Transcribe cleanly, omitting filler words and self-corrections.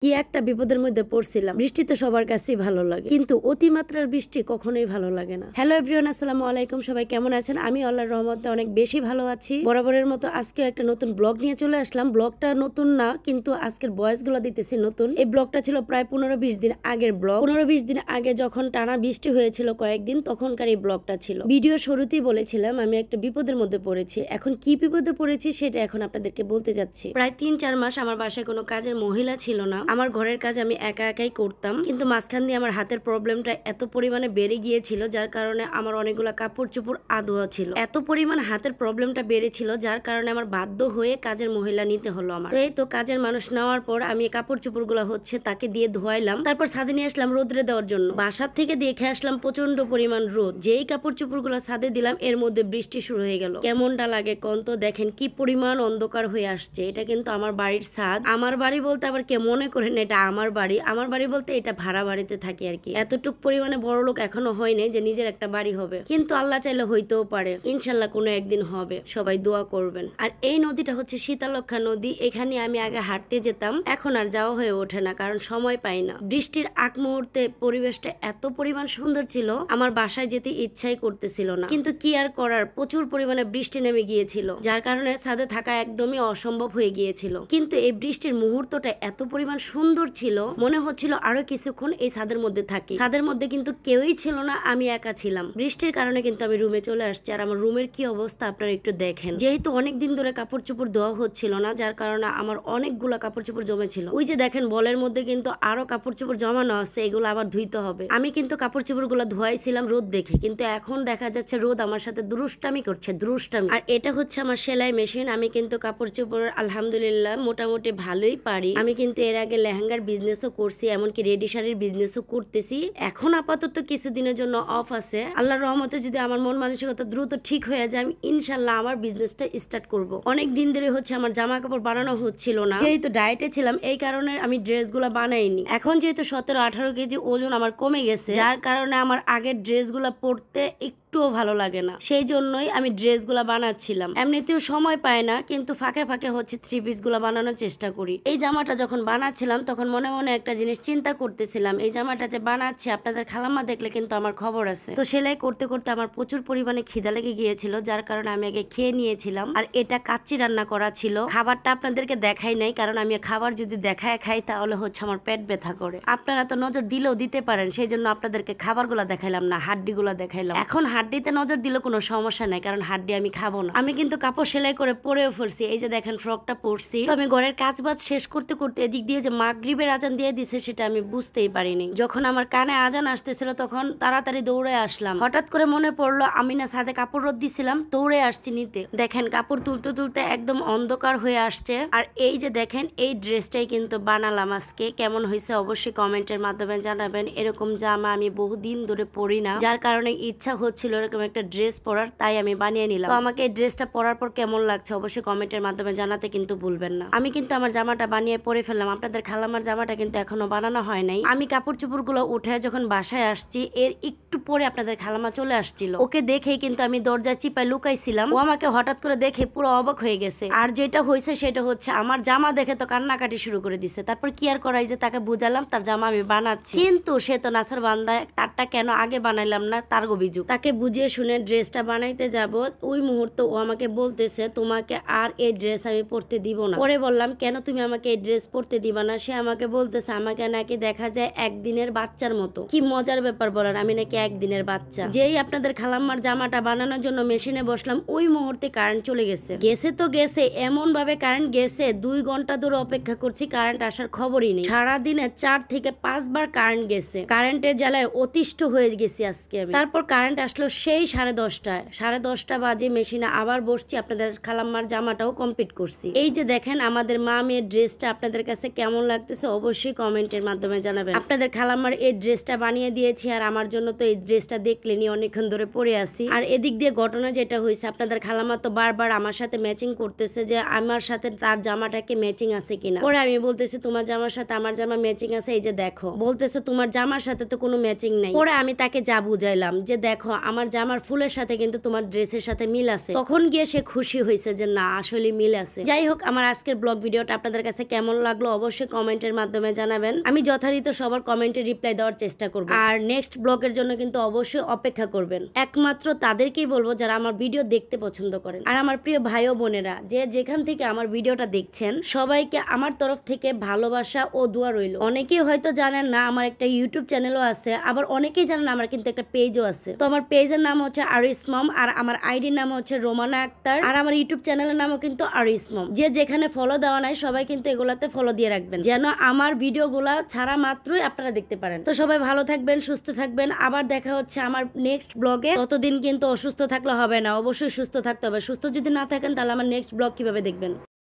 কি একটা বিপদের মধ্যে পড়ছিলাম। বৃষ্টি তো সবার কাছেই ভালো লাগে, কিন্তু অতিমাত্রার বৃষ্টি কখনোই ভালো লাগে না। হ্যালো এভরিওয়ান, আসসালামু আলাইকুম। সবাই কেমন আছেন? আমি আল্লাহর রহমতে অনেক বেশি ভালো আছি। বরাবরের মতো আজকে একটা নতুন ব্লগ নিয়ে চলে আসলাম। ব্লগটা নতুন না, কিন্তু আজকের ভয়েস গুলো দিতেছি নতুন। এই ব্লগটা ছিল প্রায় 15-20 দিন আগের ব্লগ। 15-20 দিন আগে যখন টানা বৃষ্টি হয়েছিল কয়েকদিন, তখনকার এই ব্লগটা ছিল। ভিডিও শুরুতেই বলেছিলাম আমি একটা বিপদের মধ্যে পড়েছি। এখন কি বিপদে পড়েছি সেটা এখন আপনাদেরকে বলতে যাচ্ছি। প্রায় 3-4 মাস আমার বাসায় কোনো কাজের মহিলা ছিল না। আমার ঘরের কাজ আমি একা একাই করতাম, কিন্তু মাঝখান দিয়ে আমার হাতের প্রবলেমটা এত পরিমাণে বেড়ে গিয়েছিল, যার কারণে আমার অনেকগুলা কাপড় চোপড় আধোয়া ছিল। এত পরিমাণ হাতের প্রবলেমটা বেড়েছিল, যার কারণে আমার বাধ্য হয়ে কাজের মহিলা নিতে হলো আমার। এই তো কাজের মানুষ নেওয়ার পর আমি কাপড় চোপড় গুলা হচ্ছে তাকে দিয়ে ধোয়াইলাম। তারপর ছাদে নিয়ে আসলাম রোদ্রে দেওয়ার জন্য। বাসার থেকে দেখে আসলাম প্রচন্ড পরিমাণ রোদ। যেই কাপড় চোপড় গুলা ছাদে দিলাম, এর মধ্যে বৃষ্টি শুরু হয়ে গেল। কেমনটা লাগে কোন তো? দেখেন কি পরিমাণ অন্ধকার হয়ে আসছে। এটা কিন্তু আমার বাড়ির ছাদ। আমার বাড়ি বলতে আবার কে মনে করেন এটা আমার বাড়ি। আমার বাড়ি বলতে এটা ভাড়া বাড়িতে থাকি আর কি। এতটুক পরিমাণে বড় লোক এখনো হয়নি যে নিজের একটা বাড়ি হবে, কিন্তু আল্লাহ চাইলে হইতেও পারে। ইনশাল্লাহ কোনো একদিন হবে, সবাই দোয়া করবেন। আর এই নদীটা হচ্ছে শীতলক্ষা নদী। এখানে আমি আগে হাঁটতে যেতাম, এখন আর যাওয়া হয়ে ওঠে না, কারণ সময় পাই না। বৃষ্টির আগ মুহূর্তে পরিবেশটা এত পরিমাণ সুন্দর ছিল, আমার বাসায় যেতে ইচ্ছাই করতেছিল না, কিন্তু কি আর করার, প্রচুর পরিমাণে বৃষ্টি নেমে গিয়েছিল, যার কারণে ছাদে থাকা একদমই অসম্ভব হয়ে গিয়েছিল। কিন্তু এই বৃষ্টির মুহূর্তটা এত পরিমাণ সুন্দর ছিল, মনে হচ্ছিল আরো কিছুক্ষণ এই ছাদের মধ্যে থাকি। ছাদের মধ্যে কিন্তু কেউই ছিল না, আমি একা ছিলাম। বৃষ্টির কারণে কিন্তু আমি রুমে চলে আসছি। আর আমার রুমের কি অবস্থা আপনারা একটু দেখেন। যেহেতু অনেকদিন ধরে কাপড় চোপড় দেওয়া হচ্ছিল না, যার কারণে আমার অনেকগুলা কাপড় চোপড় জমেছিল। ওই যে দেখেন বলের মধ্যে কিন্তু আরো কাপড় চোপড় জমানো আছে, এগুলো আবার ধুইতে হবে। আমি কিন্তু কাপড় চোপড় গুলা ধোয়াইছিলাম রোদ দেখে, কিন্তু এখন দেখা যাচ্ছে রোদ আমার সাথে দুরুষ্টামি করছে, দুরুষ্টামি। আর এটা হচ্ছে আমার সেলাই মেশিন। আমি কিন্তু কাপড় চোপড় আলহামদুলিল্লাহ মোটামুটি ভালোই পারি। আমি কিন্তু এর আগে লেহেঙ্গার বিজনেসও করছি, এমনকি রেডি শাড়ির বিজনেসও করতেছি। এখন আপাতত কিছুদিনের জন্য অফ আছে। আল্লাহর রহমতে যদি আমার মন মানসিকতা দ্রুত ঠিক হয়ে যায়, আমি ইনশাল্লাহ আমার বিজনেসটা স্টার্ট করব। অনেক দিন ধরে হচ্ছে আমার জামা কাপড় বানানো হচ্ছিল না, যেহেতু ডায়েটে ছিলাম, এই কারণে আমি ড্রেসগুলো বানাইনি। এখন যেহেতু 17-18 কেজি ওজন আমার কমে গেছে, যার কারণে আমার আগের ড্রেসগুলো পরতে একটুও ভালো লাগে না, সেই জন্যই আমি ড্রেসগুলা বানাচ্ছিলাম। এমনিতেও সময় পায় না, কিন্তু ফাঁকে ফাঁকে হচ্ছে 3 পিস গুলা বানানোর চেষ্টা করি। এই জামাটা যখন বানাচ্ছিলাম তখন মনে মনে একটা জিনিস চিন্তা করতেছিলাম, এই জামাটা যে বানাচ্ছি আপনাদের খালাম্মা দেখলে কিন্তু আমার খবর আছে। তো সেলাই করতে করতে আমার প্রচুর পরিমাণে খিদা লেগে গিয়েছিল, যার কারণে আমি আগে খেয়ে নিয়েছিলাম। আর এটা কাচ্চি রান্না করা ছিল। খাবারটা আপনাদেরকে দেখাই নাই, কারণ আমি খাবার যদি দেখায় খাই তাহলে হচ্ছে আমার পেট ব্যথা করে। আপনারা তো নজর দিলেও দিতে পারেন, সেই জন্য আপনাদেরকে খাবারগুলা দেখাইলাম না, হাড্ডিগুলা দেখাইলাম। এখন হাড্ডিতে নজর দিলে কোনো সমস্যা নাই, কারণ হাড্ডি আমি খাবো না। আমি কিন্তু কাপড় সেলাই করে পরেও ফেলছি। এই যে দেখেন ফ্রকটা পরছি। তো আমি ঘরের কাজ বাজ শেষ করতে করতে এদিক দিয়ে যে মাগরিবের আজান দিয়ে দিছে সেটা আমি বুঝতেই পারিনি। যখন আমার কানে আজান আসতেছিল তখন তাড়াতাড়ি দৌড়ে আসলাম। হঠাৎ করে মনে পড়লো আমি না ছাদে কাপড় রোদ দিছিলাম, দৌড়ে আসছি নিতে। দেখেন কাপড় তুলতে তুলতে একদম অন্ধকার হয়ে আসছে। আর এই যে দেখেন এই ড্রেসটাই কিন্তু বানালাম আজকে। কেমন হয়েছে অবশ্যই কমেন্টের মাধ্যমে জানাবেন। এরকম জামা আমি বহুদিন ধরে পরি না, যার কারণে ইচ্ছা হচ্ছিল এরকম একটা ড্রেস পরার, তাই আমি বানিয়ে নিলাম। তো আমাকে এই ড্রেসটা পরার পর কেমন লাগছে অবশ্যই কমেন্টের মাধ্যমে জানাতে কিন্তু ভুলবেন না। আমি কিন্তু আমার জামাটা বানিয়ে পরে ফেললাম। আপনাদের খালামার জামাটা কিন্তু এখনো বানানো হয় নাই। আমি কাপড় চোপড় গুলো উঠে যখন বাসায় আসছি, এর একটু পরে আপনাদের খালামা চলে আসছিল। ওকে দেখেই কিন্তু আমি দরজা চিপায় লুকাইছিলাম। ও আমাকে হঠাৎ করে দেখে পুরো অবাক হয়ে গেছে। আর যেটা হয়েছে সেটা হচ্ছে আমার জামা দেখে তো কান্নাকাটি শুরু করে দিছে। তারপর কি আর করাই, যে তাকে বুঝালাম তার জামা আমি বানাচ্ছি, কিন্তু সে তো নাসার বান্দায়, তারটা কেন আগে বানাইলাম না তার অভিযোগ। তাকে বুঝিয়ে শুনে ড্রেসটা বানাইতে যাব, ওই মুহূর্তে ও আমাকে বলতেছে তোমাকে আর এই ড্রেস আমি পরতে দিব না। পরে বললাম কেন তুমি আমাকে এই ড্রেস পরতে দিবা না? সে আমাকে বলতেছে আমাকে নাকি দেখা যায় একদিনের বাচ্চার মতো। কি মজার ব্যাপার বলেন, আমি নাকি একদিনের বাচ্চা? যেই আপনাদের খালাম্মার জামাটা বানানোর জন্য মেশিনে বসলাম, ওই মুহূর্তে কারেন্ট চলে গেছে। গেছে তো গেছে, এমন ভাবে কারেন্ট গেছে 2 ঘন্টা ধরে অপেক্ষা করছি, কারেন্ট আসার খবরই নেই। সারাদিনে 4 থেকে 5 বার কারেন্ট গেছে। কারেন্টের জ্বালায় অতিষ্ঠ হয়ে গেছি আজকে আমি। তারপর কারেন্ট আসলো সেই 10:30টায়। 10:30 বাজে মেশিনে আবার বসছি, আপনাদের খালাম্মার জামাটাও কমপ্লিট করছি। এই যে দেখেন আমাদের মা মেয়ের ড্রেসটা আপনাদের কাছে কেমন লাগতেছে অবশ্যই কমেন্টের মাধ্যমে জানাবেন। আপনাদের খালাম্মার এই ড্রেসটা বানিয়ে দিয়েছি, আর আমার জন্য তো এই ড্রেসটা দেখলেনি অনেকক্ষণ ধরে পরে আছি। আর এদিক দিয়ে ঘটনা যেটা হয়েছে, আপনাদের খালাম্মা তো বারবার আমার সাথে ম্যাচিং করতেছে যে আমার সাথে তার জামাটাকে ম্যাচিং আছে কিনা। পরে আমি বলতেছি তোমার জামার সাথে আমার জামা ম্যাচিং আছে, এই যে দেখো। বলতেছে তোমার জামার সাথে তো কোনো ম্যাচিং নাই। পরে আমি তাকে যা বুঝাইলাম যে দেখো আমার আমার জামার ফুলের সাথে কিন্তু তোমার ড্রেসের সাথে মিল আছে। তখন গিয়ে সে খুশি হয়েছে যে না আসলে মিল আছে। যাই হোক, আমার আজকের ব্লগ ভিডিওটা আপনাদের কাছে কেমন লাগলো অবশ্যই কমেন্টের মাধ্যমে জানাবেন। আমি যথারীতি সবার কমেন্টে রিপ্লাই দেওয়ার চেষ্টা করব। আর নেক্সট ব্লগের জন্য কিন্তু অবশ্যই অপেক্ষা করবেন। একমাত্র তাদেরকেই বলবো যারা আমার ভিডিও দেখতে পছন্দ করেন। আর আমার প্রিয় ভাই ও বোনেরা যে যেখান থেকে আমার ভিডিওটা দেখছেন, সবাইকে আমার তরফ থেকে ভালোবাসা ও দোয়া রইল। অনেকেই হয়তো জানেন না আমার একটা ইউটিউব চ্যানেলও আছে, আবার অনেকেই জানেন আমার কিন্তু একটা পেজও আছে। তো আমার পেজের নাম হচ্ছে আরিস মম, আর আমার আইডির নাম হচ্ছে রোমানা আক্তার, আর আমার ইউটিউব চ্যানেলের নামও কিন্তু আরিস মম। যে যেখানে ফলো দেওয়া নাই সবাই কিন্তু এগুলাতে ফলো দিয়ে রাখবেন, যেন আমার ভিডিওগুলা ছাড়া মাত্রই আপনারা দেখতে পারেন। তো সবাই ভালো থাকবেন, সুস্থ থাকবেন। আবার দেখা হচ্ছে আমার নেক্সট ব্লগে। ততদিন কিন্তু অসুস্থ থাকলে হবে না, অবশ্যই সুস্থ থাকতে হবে। সুস্থ যদি না থাকেন তাহলে আমার নেক্সট ব্লগ কিভাবে দেখবেন।